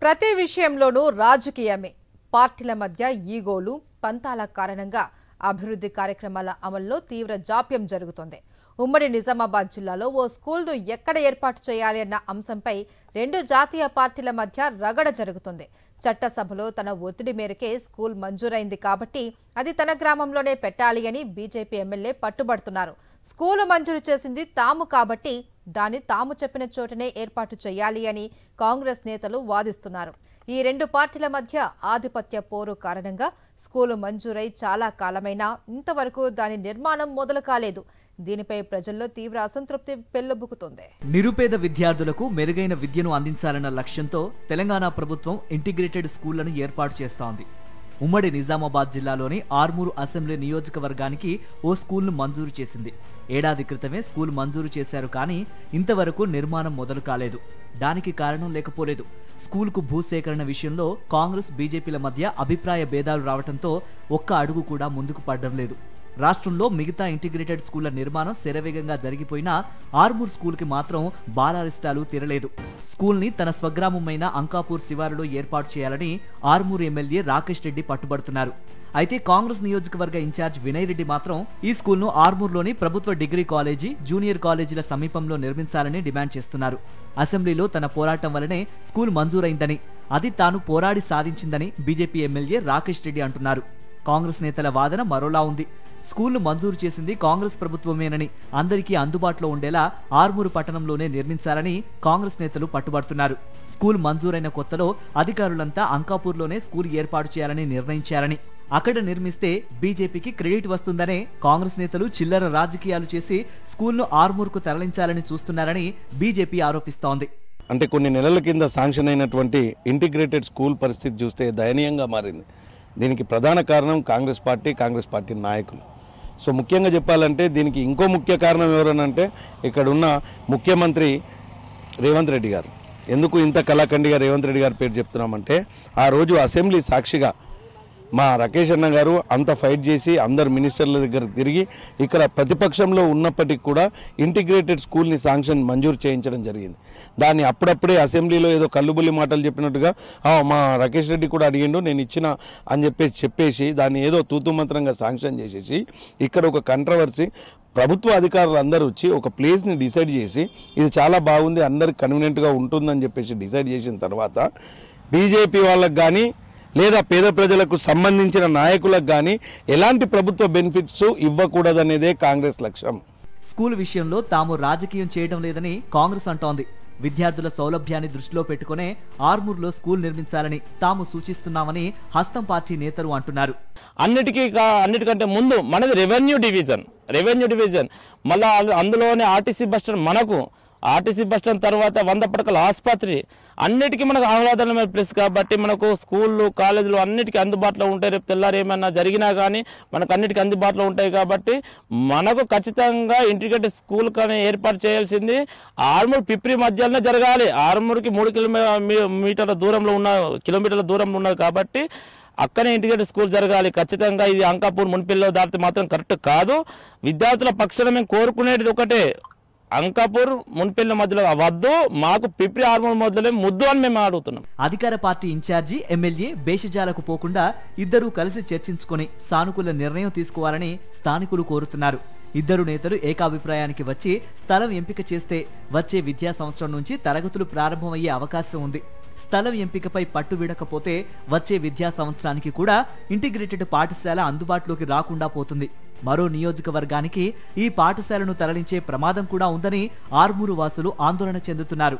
ప్రతి విషయంలోనూ రాజకీయమే. పార్టీల మధ్య ఈగోలు, పంతాల కారణంగా అభివృద్ధి కార్యక్రమాల అమల్లో తీవ్ర జాప్యం జరుగుతోంది. ఉమ్మడి నిజామాబాద్ జిల్లాలో ఓ స్కూల్ను ఎక్కడ ఏర్పాటు చేయాలి అన్న అంశంపై రెండు జాతీయ పార్టీల మధ్య రగడ జరుగుతుంది. చట్టసభలో తన ఒత్తిడి మేరకే స్కూల్ మంజూరైంది కాబట్టి అది తన గ్రామంలోనే పెట్టాలి అని బీజేపీ ఎమ్మెల్యే పట్టుబడుతున్నారు. స్కూలు మంజూరు చేసింది తాము కాబట్టి దాన్ని తాము చెప్పిన చోటనే ఏర్పాటు చేయాలి అని కాంగ్రెస్ నేతలు వాదిస్తున్నారు. ఈ రెండు పార్టీల మధ్య ఆధిపత్య పోరు కారణంగా స్కూలు మంజూరై చాలా కాలమైనా ఇంతవరకు దాని నిర్మాణం మొదలు కాలేదు. దీనిపై ప్రజల్లో తీవ్ర అసంతృప్తి పెల్లుబుకుతోంది. నిరుపేద విద్యార్థులకు మెరుగైన విద్యను అందించాలన్న లక్ష్యంతో తెలంగాణ ప్రభుత్వం ఇంటిగ్రేటెడ్ స్కూళ్లను ఏర్పాటు చేస్తోంది. ఉమ్మడి నిజామాబాద్ జిల్లాలోని ఆర్మూరు అసెంబ్లీ నియోజకవర్గానికి ఓ స్కూల్ను మంజూరు చేసింది. ఏడాది క్రితమే స్కూల్ మంజూరు చేశారు, కానీ ఇంతవరకు నిర్మాణం మొదలు కాలేదు. దానికి కారణం లేకపోలేదు. స్కూల్కు భూసేకరణ విషయంలో కాంగ్రెస్ బీజేపీల మధ్య అభిప్రాయ భేదాలు రావడంతో ఒక్క అడుగు కూడా ముందుకు పడడం లేదు. రాష్ట్రంలో మిగతా ఇంటిగ్రేటెడ్ స్కూళ్ల నిర్మాణం శరవేగంగా జరిగిపోయినా ఆర్మూర్ స్కూల్కి మాత్రం బాలారిష్టాలు తీరలేదు. స్కూల్ని తన స్వగ్రామమైన అంకాపూర్ శివారులో ఏర్పాటు చేయాలని ఆర్మూర్ ఎమ్మెల్యే రాకేష్ రెడ్డి పట్టుబడుతున్నారు. అయితే కాంగ్రెస్ నియోజకవర్గ ఇన్ఛార్జ్ వినయ్ రెడ్డి మాత్రం ఈ స్కూల్ను ఆర్మూర్లోని ప్రభుత్వ డిగ్రీ కాలేజీ, జూనియర్ కాలేజీల సమీపంలో నిర్మించాలని డిమాండ్ చేస్తున్నారు. అసెంబ్లీలో తన పోరాటం వల్లనే స్కూల్ మంజూరైందని, అది తాను పోరాడి సాధించిందని బీజేపీ ఎమ్మెల్యే రాకేష్ రెడ్డి అంటున్నారు. కాంగ్రెస్ నేతల వాదన మరోలా ఉంది. స్కూల్ను మంజూరు చేసింది కాంగ్రెస్ ప్రభుత్వమేనని, అందరికీ అందుబాటులో ఉండేలా ఆర్మూరు పట్టణంలోనే నిర్మించాలని కాంగ్రెస్ నేతలు పట్టుబడుతున్నారు. స్కూల్ మంజూరైన కొత్తలో అధికారులంతా అంకాపూర్లోనే స్కూల్ ఏర్పాటు చేయాలని నిర్ణయించారని, అక్కడ నిర్మిస్తే బీజేపీకి క్రెడిట్ వస్తుందనే కాంగ్రెస్ నేతలు చిల్లర రాజకీయాలు చేసి స్కూల్ను ఆర్మూర్కు తరలించాలని చూస్తున్నారని బీజేపీ ఆరోపిస్తోంది. అంటే కొన్ని నెలల కింద శాంక్షన్ అయినటువంటి ఇంటిగ్రేటెడ్ స్కూల్ పరిస్థితి చూస్తే దయనీయంగా మారింది. దీనికి ప్రధాన కారణం కాంగ్రెస్ పార్టీ నాయకులు. సో ముఖ్యంగా చెప్పాలంటే దీనికి ఇంకో ముఖ్య కారణం ఎవరనంటే ఇక్కడ ఉన్న ముఖ్యమంత్రి రేవంత్ రెడ్డి గారు. ఎందుకు ఇంత కళాఖండిగా రేవంత్ రెడ్డి గారి పేరు చెప్తున్నామంటే, ఆ రోజు అసెంబ్లీ సాక్షిగా మా రాకేష్ అన్న గారు అంత ఫైట్ చేసి అందరు మినిస్టర్ల దగ్గర తిరిగి ఇక్కడ ప్రతిపక్షంలో ఉన్నప్పటికీ కూడా ఇంటిగ్రేటెడ్ స్కూల్ని శాంక్షన్ మంజూరు చేయించడం జరిగింది. దాన్ని అప్పుడప్పుడే అసెంబ్లీలో ఏదో కల్లుబుల్లి మాటలు చెప్పినట్టుగా మా రాకేష్ రెడ్డి కూడా అడిగిండు, నేను ఇచ్చిన అని చెప్పేసి దాన్ని ఏదో తూతుమంత్రంగా శాంక్షన్ చేసేసి ఇక్కడ ఒక కంట్రవర్సీ, ప్రభుత్వ అధికారులు అందరూ వచ్చి ఒక ప్లేస్ని డిసైడ్ చేసి ఇది చాలా బాగుంది, అందరికి కన్వీనియంట్గా ఉంటుందని చెప్పేసి డిసైడ్ చేసిన తర్వాత బీజేపీ వాళ్ళకి కానీ లేదా పేద ప్రజలకు సంబంధించిన నాయకులకు కానీ ఎలాంటి ప్రభుత్వ బెనిఫిట్స్ ఇవ్వకూడదనేదే కాంగ్రెస్ లక్ష్యం. స్కూల్ విషయంలో తాము రాజకీయం చేయడం లేదని కాంగ్రెస్ అంటోంది. విద్యార్థుల సౌలభ్యాన్ని దృష్టిలో పెట్టుకునే ఆర్మూర్లో స్కూల్ నిర్మించాలని తాము సూచిస్తున్నామని హస్తం పార్టీ నేతలు అంటున్నారు. అన్నిటికంటే ముందు మనది రెవెన్యూ డివిజన్, మళ్ళీ అందులోనే ఆర్టీసీ బస్టాండ్, మనకు ఆర్టీసీ బస్టాండ్ తర్వాత 100 పడకల ఆసుపత్రి, అన్నిటికీ మనకు ఆహ్లాదకరమైన ప్లేస్ కాబట్టి మనకు స్కూళ్ళు, కాలేజీలు అన్నిటికీ అందుబాటులో ఉంటాయి. రేపు తెల్లారు ఏమైనా జరిగినా కానీ మనకు అన్నిటికీ అందుబాటులో ఉంటాయి కాబట్టి మనకు ఖచ్చితంగా ఇంటిగ్రేటెడ్ స్కూల్ కానీ ఏర్పాటు చేయాల్సింది ఆర్మూర్ పిప్రి మధ్యలోనే జరగాలి. ఆర్మూర్కి 3 కిలోమీటర్ల దూరంలో ఉన్నది కాబట్టి అక్కడే ఇంటిగ్రేటెడ్ స్కూల్ జరగాలి ఖచ్చితంగా. ఇది అంకాపూర్ మున్పిల్లో దాటితే మాత్రం కరెక్ట్ కాదు. విద్యార్థుల పక్షాన మేము కోరుకునేది ఒకటే, అంకాపూర్ మున్పిల్ల మధ్యలో వద్దు, మాకు పిప్రి ఆర్మూర్ మధ్యలో ముద్దు అని మేము అడుగుతున్నాం. అధికార పార్టీ ఇన్ఛార్జి ఎమ్మెల్యే భేషజాలకు పోకుండా ఇద్దరూ కలిసి చర్చించుకుని సానుకూల నిర్ణయం తీసుకోవాలని స్థానికులు కోరుతున్నారు. ఇద్దరు నేతలు ఏకాభిప్రాయానికి వచ్చి స్థలం ఎంపిక చేస్తే వచ్చే విద్యా సంవత్సరం నుంచి తరగతులు ప్రారంభమయ్యే అవకాశం ఉంది. స్థలం ఎంపికపై పట్టు విడకపోతే వచ్చే విద్యా సంవత్సరానికి కూడా ఇంటిగ్రేటెడ్ పాఠశాల అందుబాటులోకి రాకుండా పోతుంది. మరో నియోజకవర్గానికి ఈ పాఠశాలను తరలించే ప్రమాదం కూడా ఉందని ఆర్మూరు వాసులు ఆందోళన చెందుతున్నారు.